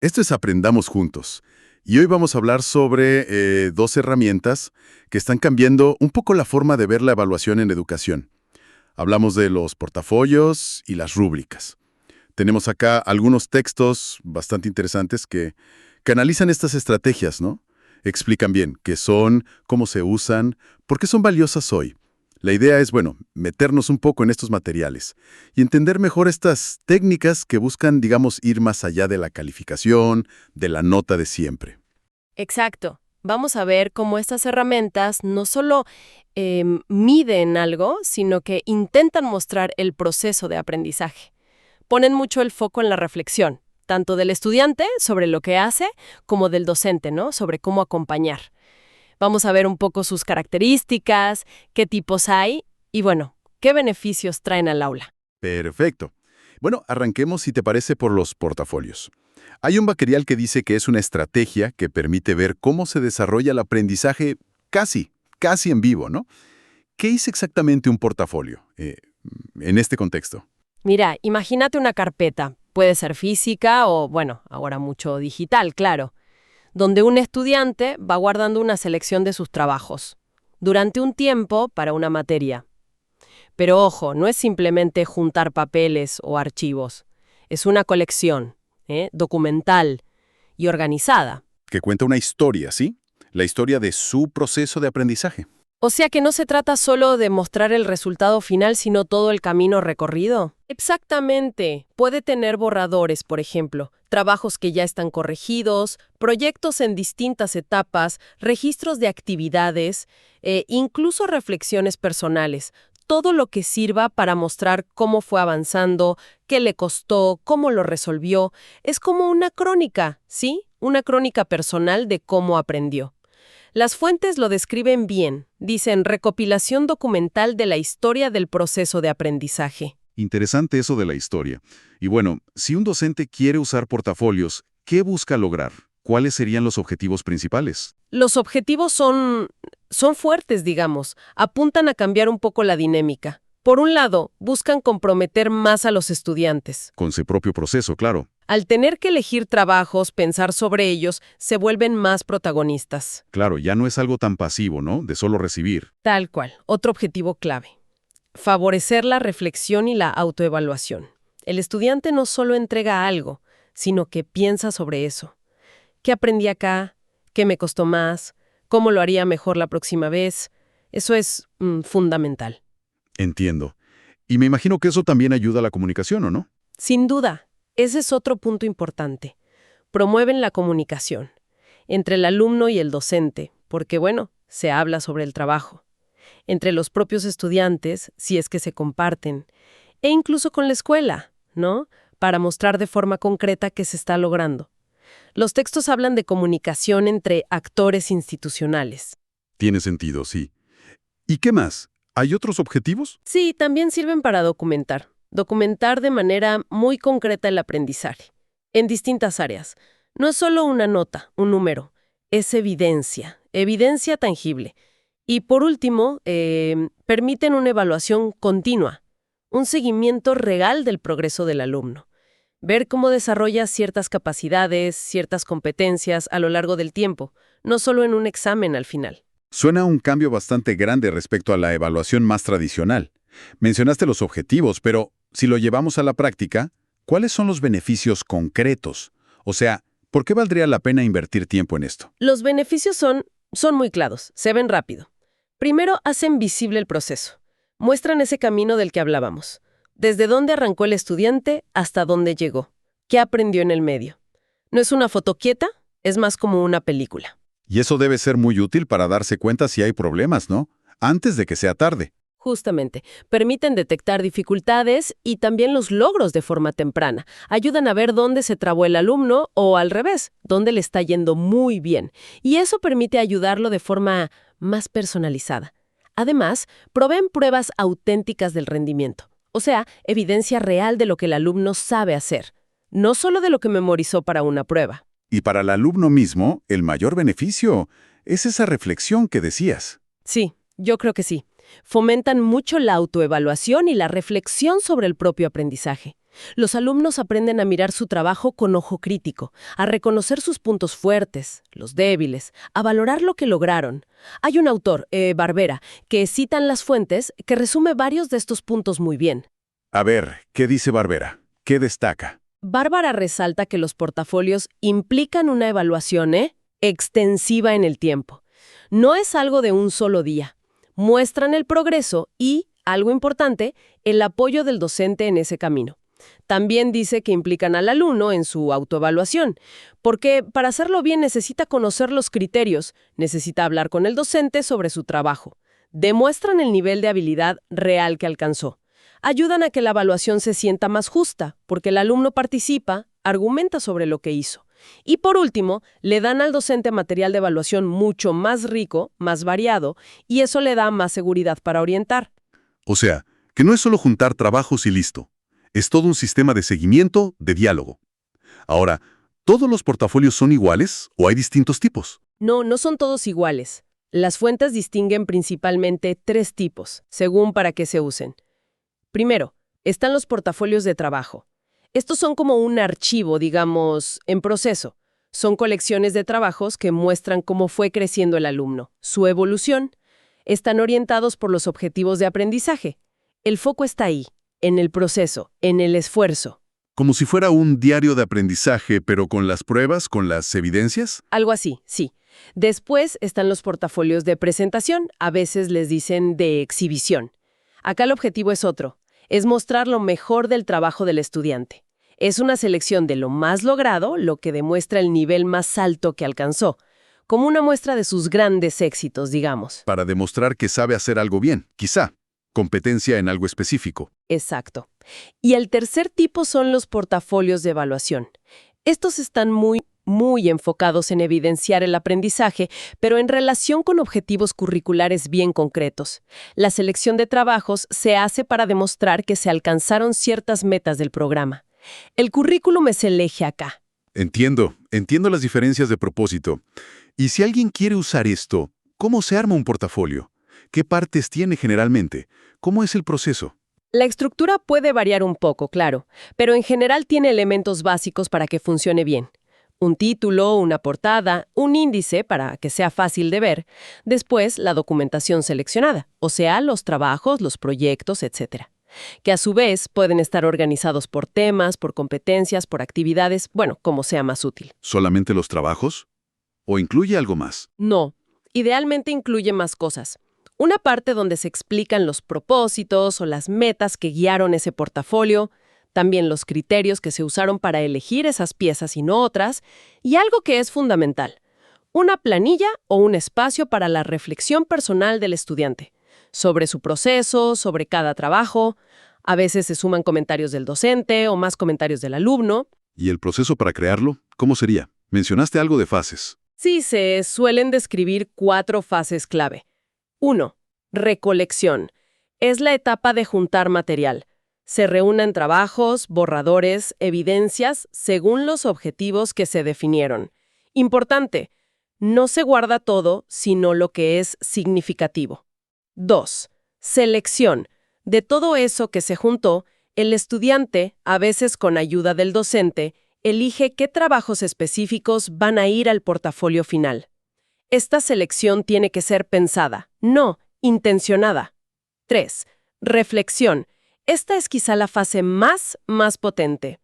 Esto es Aprendamos Juntos. Y hoy vamos a hablar sobre dos herramientas que están cambiando un poco la forma de ver la evaluación en educación. Hablamos de los portafolios y las rúbricas. Tenemos acá algunos textos bastante interesantes que analizan estas estrategias, ¿no? Explican bien qué son, cómo se usan, por qué son valiosas hoy. La idea es, bueno, meternos un poco en estos materiales y entender mejor estas técnicas que buscan, digamos, ir más allá de la calificación, de la nota de siempre. Exacto. Vamos a ver cómo estas herramientas no solo miden algo, sino que intentan mostrar el proceso de aprendizaje. Ponen mucho el foco en la reflexión, tanto del estudiante sobre lo que hace, como del docente, ¿no? Sobre cómo acompañar. Vamos a ver un poco sus características, qué tipos hay y, bueno, qué beneficios traen al aula. Perfecto. Bueno, arranquemos, si te parece, por los portafolios. Hay un material que dice que es una estrategia que permite ver cómo se desarrolla el aprendizaje casi en vivo, ¿no? ¿Qué es exactamente un portafolio en este contexto? Mira, imagínate una carpeta, puede ser física o, bueno, ahora mucho digital, claro, donde un estudiante va guardando una selección de sus trabajos durante un tiempo para una materia. Pero ojo, no es simplemente juntar papeles o archivos, es una colección, documental y organizada. Que cuenta una historia, ¿sí? La historia de su proceso de aprendizaje. O sea que no se trata solo de mostrar el resultado final, sino todo el camino recorrido. Exactamente. Puede tener borradores, por ejemplo, trabajos que ya están corregidos, proyectos en distintas etapas, registros de actividades, incluso reflexiones personales. Todo lo que sirva para mostrar cómo fue avanzando, qué le costó, cómo lo resolvió. Es como una crónica, ¿sí? Una crónica personal de cómo aprendió. Las fuentes lo describen bien. Dicen recopilación documental de la historia del proceso de aprendizaje. Interesante eso de la historia. Y bueno, si un docente quiere usar portafolios, ¿qué busca lograr? ¿Cuáles serían los objetivos principales? Los objetivos son fuertes, digamos. Apuntan a cambiar un poco la dinámica. Por un lado, buscan comprometer más a los estudiantes. Con su propio proceso, claro. Al tener que elegir trabajos, pensar sobre ellos, se vuelven más protagonistas. Claro, ya no es algo tan pasivo, ¿no? De solo recibir. Tal cual. Otro objetivo clave. Favorecer la reflexión y la autoevaluación. El estudiante no solo entrega algo, sino que piensa sobre eso. ¿Qué aprendí acá? ¿Qué me costó más? ¿Cómo lo haría mejor la próxima vez? Eso es fundamental. Entiendo. Y me imagino que eso también ayuda a la comunicación, ¿o no? Sin duda, ese es otro punto importante. Promueven la comunicación entre el alumno y el docente, porque, bueno, se habla sobre el trabajo. Entre los propios estudiantes, si es que se comparten, e incluso con la escuela, ¿no? Para mostrar de forma concreta qué se está logrando. Los textos hablan de comunicación entre actores institucionales. Tiene sentido, sí. ¿Y qué más? ¿Hay otros objetivos? Sí, también sirven para documentar. Documentar de manera muy concreta el aprendizaje, en distintas áreas. No es solo una nota, un número, es evidencia tangible. Y por último, permiten una evaluación continua, un seguimiento real del progreso del alumno. Ver cómo desarrolla ciertas capacidades, ciertas competencias a lo largo del tiempo, no solo en un examen al final. Suena un cambio bastante grande respecto a la evaluación más tradicional. Mencionaste los objetivos, pero si lo llevamos a la práctica, ¿cuáles son los beneficios concretos? O sea, ¿por qué valdría la pena invertir tiempo en esto? Los beneficios son muy claros, se ven rápido. Primero, hacen visible el proceso. Muestran ese camino del que hablábamos. Desde dónde arrancó el estudiante hasta dónde llegó. ¿Qué aprendió en el medio? No es una foto quieta, es más como una película. Y eso debe ser muy útil para darse cuenta si hay problemas, ¿no? Antes de que sea tarde. Justamente, permiten detectar dificultades y también los logros de forma temprana. Ayudan a ver dónde se trabó el alumno o al revés, dónde le está yendo muy bien. Y eso permite ayudarlo de forma más personalizada. Además, proveen pruebas auténticas del rendimiento, o sea, evidencia real de lo que el alumno sabe hacer, no solo de lo que memorizó para una prueba. Y para el alumno mismo, el mayor beneficio es esa reflexión que decías. Sí, yo creo que sí. Fomentan mucho la autoevaluación y la reflexión sobre el propio aprendizaje. Los alumnos aprenden a mirar su trabajo con ojo crítico, a reconocer sus puntos fuertes, los débiles, a valorar lo que lograron. Hay un autor, Barbera, que cita en las fuentes que resume varios de estos puntos muy bien. A ver, ¿qué dice Barbera? ¿Qué destaca? Bárbara resalta que los portafolios implican una evaluación, extensiva en el tiempo. No es algo de un solo día. Muestran el progreso y, algo importante, el apoyo del docente en ese camino. También dice que implican al alumno en su autoevaluación, porque para hacerlo bien necesita conocer los criterios, necesita hablar con el docente sobre su trabajo. Demuestran el nivel de habilidad real que alcanzó. Ayudan a que la evaluación se sienta más justa, porque el alumno participa, argumenta sobre lo que hizo. Y por último, le dan al docente material de evaluación mucho más rico, más variado, y eso le da más seguridad para orientar. O sea, que no es solo juntar trabajos y listo. Es todo un sistema de seguimiento, de diálogo. Ahora, ¿todos los portafolios son iguales o hay distintos tipos? No, no son todos iguales. Las fuentes distinguen principalmente 3 tipos, según para qué se usen. Primero, están los portafolios de trabajo. Estos son como un archivo, digamos, en proceso. Son colecciones de trabajos que muestran cómo fue creciendo el alumno, su evolución. Están orientados por los objetivos de aprendizaje. El foco está ahí, en el proceso, en el esfuerzo. Como si fuera un diario de aprendizaje, pero con las pruebas, con las evidencias. Algo así, sí. Después están los portafolios de presentación, a veces les dicen de exhibición. Acá el objetivo es otro, es mostrar lo mejor del trabajo del estudiante. Es una selección de lo más logrado, lo que demuestra el nivel más alto que alcanzó, como una muestra de sus grandes éxitos, digamos. Para demostrar que sabe hacer algo bien, quizá. Competencia en algo específico. Exacto. Y el tercer tipo son los portafolios de evaluación. Estos están muy enfocados en evidenciar el aprendizaje, pero en relación con objetivos curriculares bien concretos. La selección de trabajos se hace para demostrar que se alcanzaron ciertas metas del programa. El currículum es el eje acá. Entiendo las diferencias de propósito. Y si alguien quiere usar esto, ¿cómo se arma un portafolio? ¿Qué partes tiene generalmente? ¿Cómo es el proceso? La estructura puede variar un poco, claro, pero en general tiene elementos básicos para que funcione bien. Un título, una portada, un índice para que sea fácil de ver. Después, la documentación seleccionada, o sea, los trabajos, los proyectos, etc. Que a su vez pueden estar organizados por temas, por competencias, por actividades, bueno, como sea más útil. ¿Solamente los trabajos? ¿O incluye algo más? No, idealmente incluye más cosas. Una parte donde se explican los propósitos o las metas que guiaron ese portafolio, también los criterios que se usaron para elegir esas piezas y no otras, y algo que es fundamental, una planilla o un espacio para la reflexión personal del estudiante, sobre su proceso, sobre cada trabajo. A veces se suman comentarios del docente o más comentarios del alumno. ¿Y el proceso para crearlo? ¿Cómo sería? Mencionaste algo de fases. Sí, se suelen describir 4 fases clave. 1. Recolección. Es la etapa de juntar material. Se reúnen trabajos, borradores, evidencias, según los objetivos que se definieron. Importante, no se guarda todo, sino lo que es significativo. 2. Selección. De todo eso que se juntó, el estudiante, a veces con ayuda del docente, elige qué trabajos específicos van a ir al portafolio final. Esta selección tiene que ser pensada, no intencionada. 3. Reflexión. Esta es quizá la fase más potente.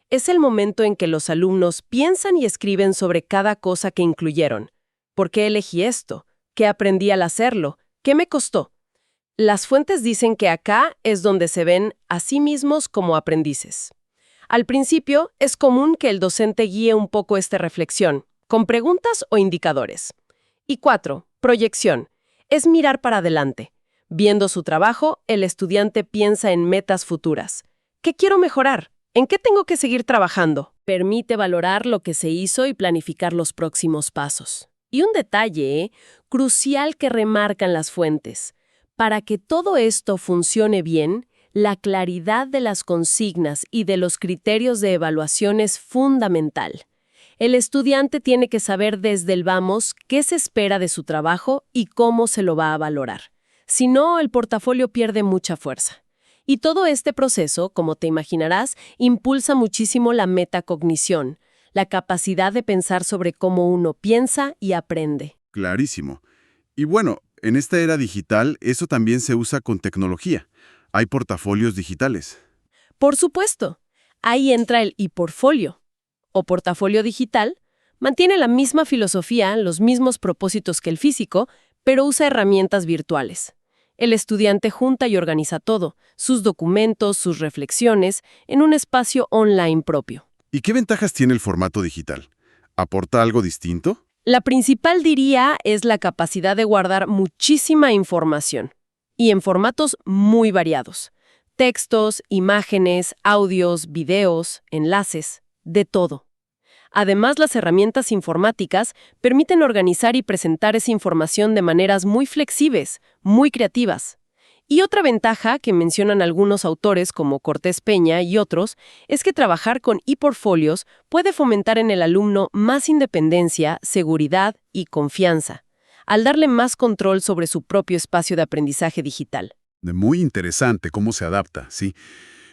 Es el momento en que los alumnos piensan y escriben sobre cada cosa que incluyeron. ¿Por qué elegí esto? ¿Qué aprendí al hacerlo? ¿Qué me costó? Las fuentes dicen que acá es donde se ven a sí mismos como aprendices. Al principio, es común que el docente guíe un poco esta reflexión, con preguntas o indicadores. Y 4. Proyección. Es mirar para adelante. Viendo su trabajo, el estudiante piensa en metas futuras. ¿Qué quiero mejorar? ¿En qué tengo que seguir trabajando? Permite valorar lo que se hizo y planificar los próximos pasos. Y un detalle, crucial que remarcan las fuentes. Para que todo esto funcione bien, la claridad de las consignas y de los criterios de evaluación es fundamental. El estudiante tiene que saber desde el vamos qué se espera de su trabajo y cómo se lo va a valorar. Si no, el portafolio pierde mucha fuerza. Y todo este proceso, como te imaginarás, impulsa muchísimo la metacognición, la capacidad de pensar sobre cómo uno piensa y aprende. Clarísimo. Y bueno, en esta era digital, eso también se usa con tecnología. Hay portafolios digitales. Por supuesto, ahí entra el e-portfolio, o portafolio digital. Mantiene la misma filosofía, los mismos propósitos que el físico, pero usa herramientas virtuales. El estudiante junta y organiza todo, sus documentos, sus reflexiones, en un espacio online propio. ¿Y qué ventajas tiene el formato digital? ¿Aporta algo distinto? La principal, diría, es la capacidad de guardar muchísima información, y en formatos muy variados. Textos, imágenes, audios, videos, enlaces, de todo. Además, las herramientas informáticas permiten organizar y presentar esa información de maneras muy flexibles, muy creativas. Y otra ventaja que mencionan algunos autores como Cortés Peña y otros es que trabajar con e-portfolios puede fomentar en el alumno más independencia, seguridad y confianza, al darle más control sobre su propio espacio de aprendizaje digital. Muy interesante cómo se adapta, ¿sí?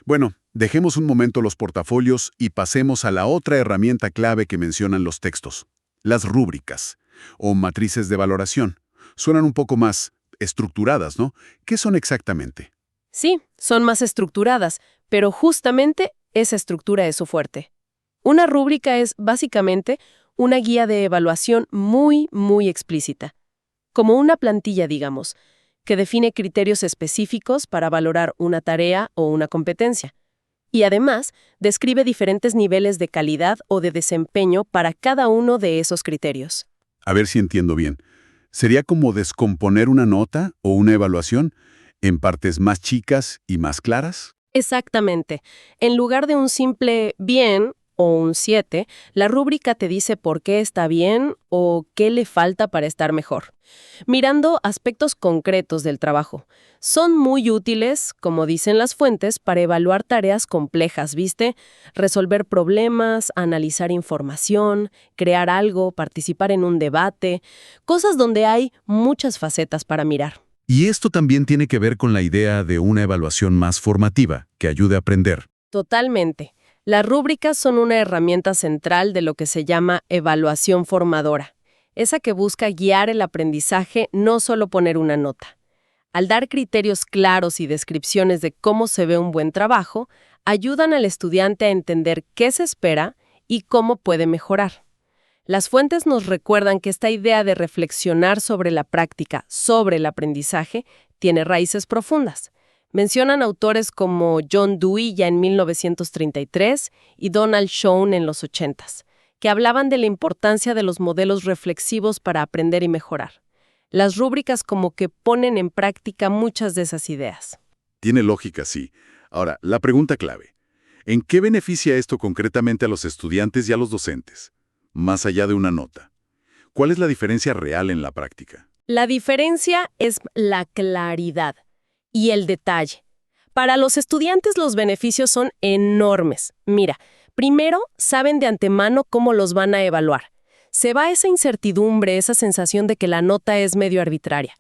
Bueno, dejemos un momento los portafolios y pasemos a la otra herramienta clave que mencionan los textos, las rúbricas o matrices de valoración. Suenan un poco más estructuradas, ¿no? ¿Qué son exactamente? Sí, son más estructuradas, pero justamente esa estructura es su fuerte. Una rúbrica es, básicamente, una guía de evaluación muy, muy explícita. Como una plantilla, digamos, que define criterios específicos para valorar una tarea o una competencia. Y además, describe diferentes niveles de calidad o de desempeño para cada uno de esos criterios. A ver si entiendo bien. ¿Sería como descomponer una nota o una evaluación en partes más chicas y más claras? Exactamente. En lugar de un simple bien o un 7, la rúbrica te dice por qué está bien o qué le falta para estar mejor, mirando aspectos concretos del trabajo. Son muy útiles, como dicen las fuentes, para evaluar tareas complejas, ¿viste? Resolver problemas, analizar información, crear algo, participar en un debate, cosas donde hay muchas facetas para mirar. Y esto también tiene que ver con la idea de una evaluación más formativa, que ayude a aprender. Totalmente. Las rúbricas son una herramienta central de lo que se llama evaluación formadora, esa que busca guiar el aprendizaje, no solo poner una nota. Al dar criterios claros y descripciones de cómo se ve un buen trabajo, ayudan al estudiante a entender qué se espera y cómo puede mejorar. Las fuentes nos recuerdan que esta idea de reflexionar sobre la práctica, sobre el aprendizaje, tiene raíces profundas. Mencionan autores como John Dewey ya en 1933 y Donald Schoen en los 80s, que hablaban de la importancia de los modelos reflexivos para aprender y mejorar. Las rúbricas como que ponen en práctica muchas de esas ideas. Tiene lógica, sí. Ahora, la pregunta clave. ¿En qué beneficia esto concretamente a los estudiantes y a los docentes? Más allá de una nota. ¿Cuál es la diferencia real en la práctica? La diferencia es la claridad y el detalle. Para los estudiantes los beneficios son enormes. Mira, primero, saben de antemano cómo los van a evaluar. Se va esa incertidumbre, esa sensación de que la nota es medio arbitraria.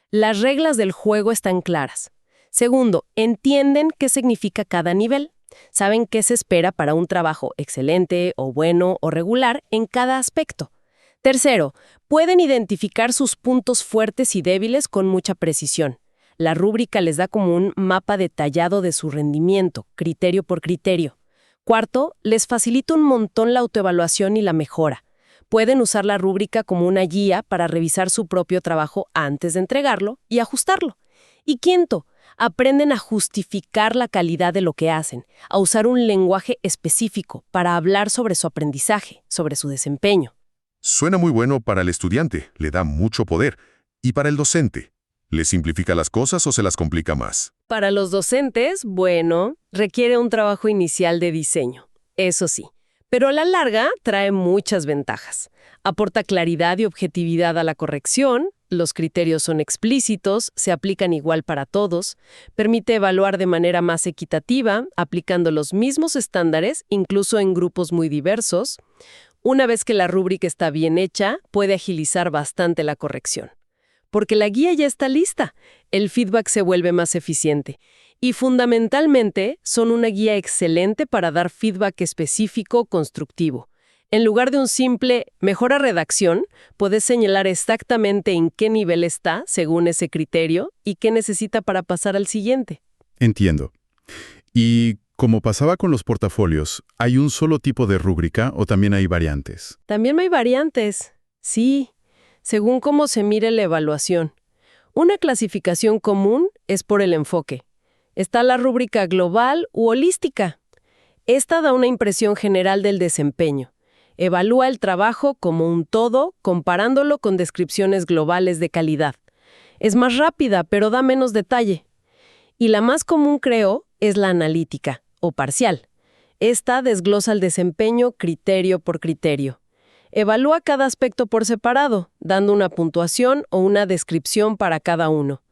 Las reglas del juego están claras. Segundo, entienden qué significa cada nivel. Saben qué se espera para un trabajo excelente o bueno o regular en cada aspecto. Tercero, pueden identificar sus puntos fuertes y débiles con mucha precisión. La rúbrica les da como un mapa detallado de su rendimiento, criterio por criterio. Cuarto, les facilita un montón la autoevaluación y la mejora. Pueden usar la rúbrica como una guía para revisar su propio trabajo antes de entregarlo y ajustarlo. Y quinto, aprenden a justificar la calidad de lo que hacen, a usar un lenguaje específico para hablar sobre su aprendizaje, sobre su desempeño. Suena muy bueno para el estudiante, le da mucho poder. ¿Y para el docente? ¿Le simplifica las cosas o se las complica más? Para los docentes, bueno, requiere un trabajo inicial de diseño, eso sí. Pero a la larga trae muchas ventajas. Aporta claridad y objetividad a la corrección, los criterios son explícitos, se aplican igual para todos, permite evaluar de manera más equitativa, aplicando los mismos estándares, incluso en grupos muy diversos. Una vez que la rúbrica está bien hecha, puede agilizar bastante la corrección. Porque la guía ya está lista, el feedback se vuelve más eficiente. Y fundamentalmente son una guía excelente para dar feedback específico, constructivo. En lugar de un simple mejora redacción, puedes señalar exactamente en qué nivel está, según ese criterio, y qué necesita para pasar al siguiente. Entiendo. Y como pasaba con los portafolios, ¿hay un solo tipo de rúbrica o también hay variantes? También hay variantes. Sí, según cómo se mire la evaluación. Una clasificación común es por el enfoque. Está la rúbrica global u holística. Esta da una impresión general del desempeño. Evalúa el trabajo como un todo, comparándolo con descripciones globales de calidad. Es más rápida, pero da menos detalle. Y la más común, creo, es la analítica, o parcial. Esta desglosa el desempeño criterio por criterio. Evalúa cada aspecto por separado, dando una puntuación o una descripción para cada uno.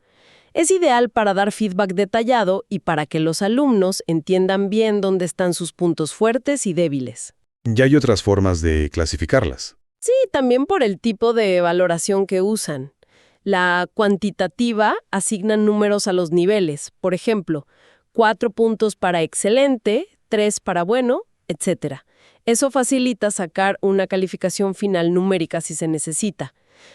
Es ideal para dar feedback detallado y para que los alumnos entiendan bien dónde están sus puntos fuertes y débiles. Ya hay otras formas de clasificarlas. Sí, también por el tipo de valoración que usan. La cuantitativa asigna números a los niveles. Por ejemplo, 4 puntos para excelente, 3 para bueno, etc. Eso facilita sacar una calificación final numérica si se necesita.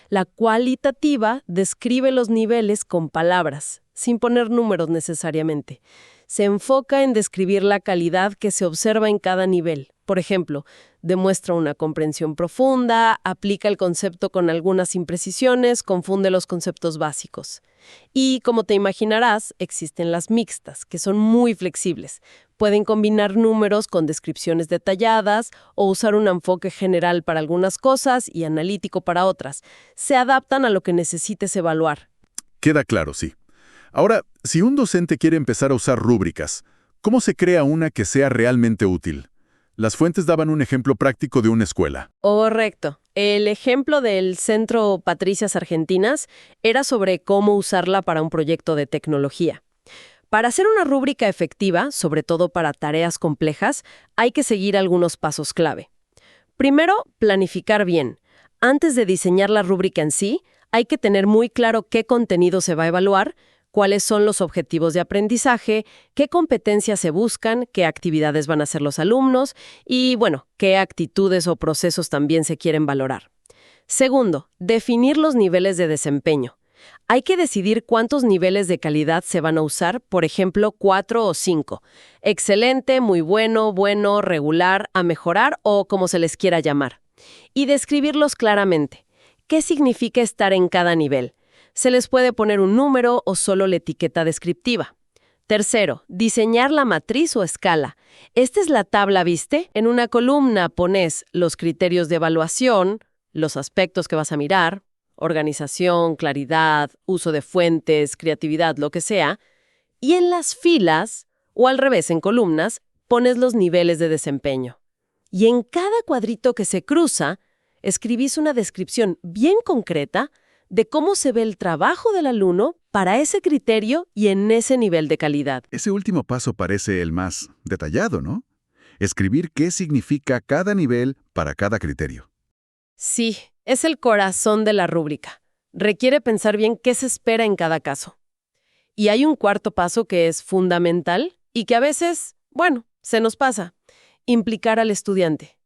La cualitativa describe los niveles con palabras, sin poner números necesariamente. Se enfoca en describir la calidad que se observa en cada nivel. Por ejemplo, demuestra una comprensión profunda, aplica el concepto con algunas imprecisiones, confunde los conceptos básicos. Y, como te imaginarás, existen las mixtas, que son muy flexibles. Pueden combinar números con descripciones detalladas o usar un enfoque general para algunas cosas y analítico para otras. Se adaptan a lo que necesites evaluar. Queda claro, sí. Ahora, si un docente quiere empezar a usar rúbricas, ¿cómo se crea una que sea realmente útil? Las fuentes daban un ejemplo práctico de una escuela. Correcto. El ejemplo del Centro Patricias Argentinas era sobre cómo usarla para un proyecto de tecnología. Para hacer una rúbrica efectiva, sobre todo para tareas complejas, hay que seguir algunos pasos clave. Primero, planificar bien. Antes de diseñar la rúbrica en sí, hay que tener muy claro qué contenido se va a evaluar, cuáles son los objetivos de aprendizaje, qué competencias se buscan, qué actividades van a hacer los alumnos y, bueno, qué actitudes o procesos también se quieren valorar. Segundo, definir los niveles de desempeño. Hay que decidir cuántos niveles de calidad se van a usar, por ejemplo, 4 o 5. Excelente, muy bueno, bueno, regular, a mejorar o como se les quiera llamar. Y describirlos claramente. ¿Qué significa estar en cada nivel? Se les puede poner un número o solo la etiqueta descriptiva. Tercero, diseñar la matriz o escala. Esta es la tabla, ¿viste? En una columna pones los criterios de evaluación, los aspectos que vas a mirar, organización, claridad, uso de fuentes, creatividad, lo que sea. Y en las filas, o al revés, en columnas, pones los niveles de desempeño. Y en cada cuadrito que se cruza, escribís una descripción bien concreta de cómo se ve el trabajo del alumno para ese criterio y en ese nivel de calidad. Ese último paso parece el más detallado, ¿no? Escribir qué significa cada nivel para cada criterio. Sí, es el corazón de la rúbrica. Requiere pensar bien qué se espera en cada caso. Y hay un cuarto paso que es fundamental y que a veces, bueno, se nos pasa. Implicar al estudiante.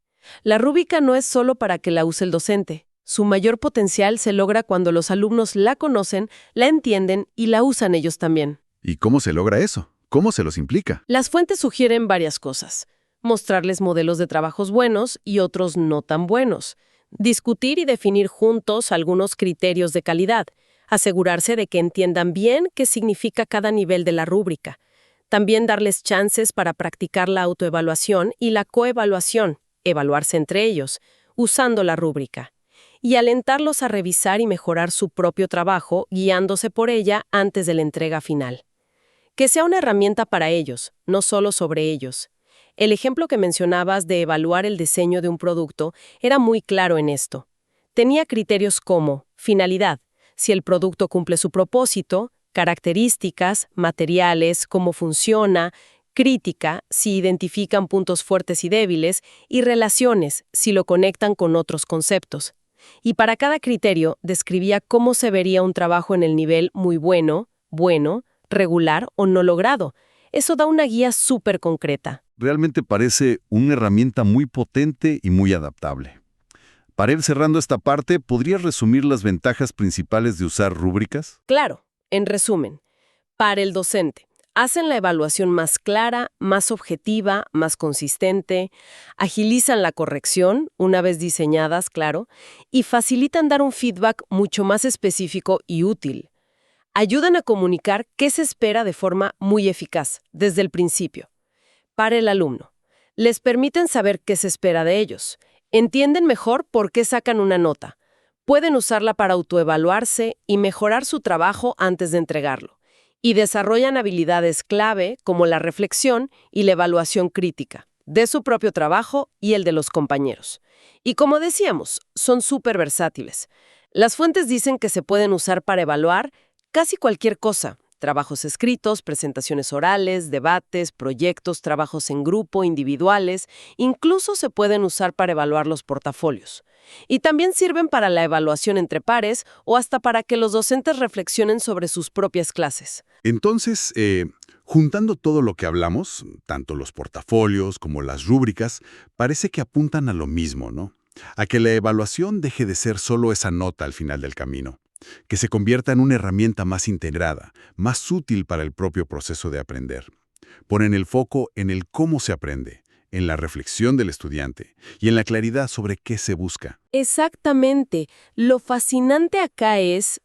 La rúbrica no es solo para que la use el docente. Su mayor potencial se logra cuando los alumnos la conocen, la entienden y la usan ellos también. ¿Y cómo se logra eso? ¿Cómo se los implica? Las fuentes sugieren varias cosas. Mostrarles modelos de trabajos buenos y otros no tan buenos. Discutir y definir juntos algunos criterios de calidad. Asegurarse de que entiendan bien qué significa cada nivel de la rúbrica. También darles chances para practicar la autoevaluación y la coevaluación, evaluarse entre ellos, usando la rúbrica. Y alentarlos a revisar y mejorar su propio trabajo, guiándose por ella antes de la entrega final. Que sea una herramienta para ellos, no solo sobre ellos. El ejemplo que mencionabas de evaluar el diseño de un producto era muy claro en esto. Tenía criterios como finalidad, si el producto cumple su propósito, características, materiales, cómo funciona, crítica, si identifican puntos fuertes y débiles, y relaciones, si lo conectan con otros conceptos. Y para cada criterio describía cómo se vería un trabajo en el nivel muy bueno, bueno, regular o no logrado. Eso da una guía súper concreta. Realmente parece una herramienta muy potente y muy adaptable. Para ir cerrando esta parte, ¿podrías resumir las ventajas principales de usar rúbricas? Claro, en resumen, para el docente, hacen la evaluación más clara, más objetiva, más consistente, agilizan la corrección, una vez diseñadas, claro, y facilitan dar un feedback mucho más específico y útil. Ayudan a comunicar qué se espera de forma muy eficaz, desde el principio. Para el alumno, les permiten saber qué se espera de ellos. Entienden mejor por qué sacan una nota. Pueden usarla para autoevaluarse y mejorar su trabajo antes de entregarlo. Y desarrollan habilidades clave como la reflexión y la evaluación crítica, de su propio trabajo y el de los compañeros. Y como decíamos, son súper versátiles. Las fuentes dicen que se pueden usar para evaluar casi cualquier cosa. Trabajos escritos, presentaciones orales, debates, proyectos, trabajos en grupo, individuales, incluso se pueden usar para evaluar los portafolios. Y también sirven para la evaluación entre pares o hasta para que los docentes reflexionen sobre sus propias clases. Entonces, juntando todo lo que hablamos, tanto los portafolios como las rúbricas, parece que apuntan a lo mismo, ¿no? A que la evaluación deje de ser solo esa nota al final del camino, que se convierta en una herramienta más integrada, más útil para el propio proceso de aprender. Ponen el foco en el cómo se aprende, en la reflexión del estudiante y en la claridad sobre qué se busca. Exactamente. Lo fascinante acá es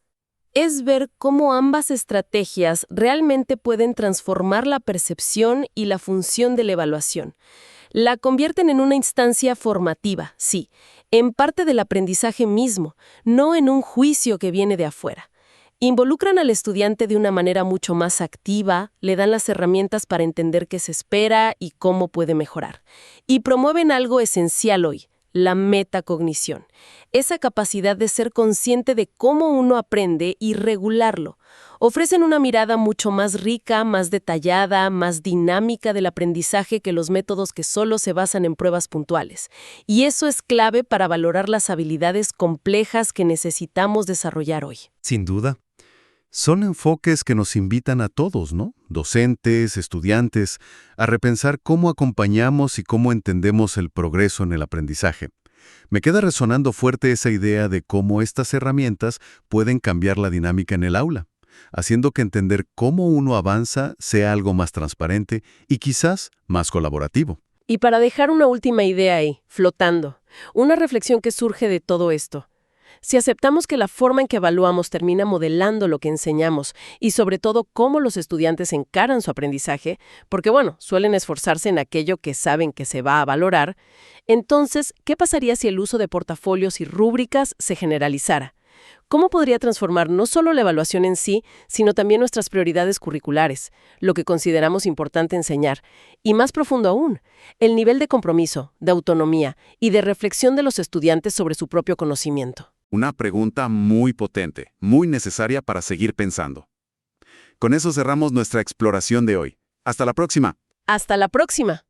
ver cómo ambas estrategias realmente pueden transformar la percepción y la función de la evaluación. La convierten en una instancia formativa, sí, en parte del aprendizaje mismo, no en un juicio que viene de afuera. Involucran al estudiante de una manera mucho más activa, le dan las herramientas para entender qué se espera y cómo puede mejorar. Y promueven algo esencial hoy, la metacognición, esa capacidad de ser consciente de cómo uno aprende y regularlo. Ofrecen una mirada mucho más rica, más detallada, más dinámica del aprendizaje que los métodos que solo se basan en pruebas puntuales. Y eso es clave para valorar las habilidades complejas que necesitamos desarrollar hoy. Sin duda. Son enfoques que nos invitan a todos, ¿no? Docentes, estudiantes, a repensar cómo acompañamos y cómo entendemos el progreso en el aprendizaje. Me queda resonando fuerte esa idea de cómo estas herramientas pueden cambiar la dinámica en el aula, haciendo que entender cómo uno avanza sea algo más transparente y quizás más colaborativo. Y para dejar una última idea ahí, flotando, una reflexión que surge de todo esto. Si aceptamos que la forma en que evaluamos termina modelando lo que enseñamos y sobre todo cómo los estudiantes encaran su aprendizaje, porque suelen esforzarse en aquello que saben que se va a valorar, entonces, ¿qué pasaría si el uso de portafolios y rúbricas se generalizara? ¿Cómo podría transformar no solo la evaluación en sí, sino también nuestras prioridades curriculares, lo que consideramos importante enseñar? Y más profundo aún, el nivel de compromiso, de autonomía y de reflexión de los estudiantes sobre su propio conocimiento. Una pregunta muy potente, muy necesaria para seguir pensando. Con eso cerramos nuestra exploración de hoy. Hasta la próxima. ¡Hasta la próxima!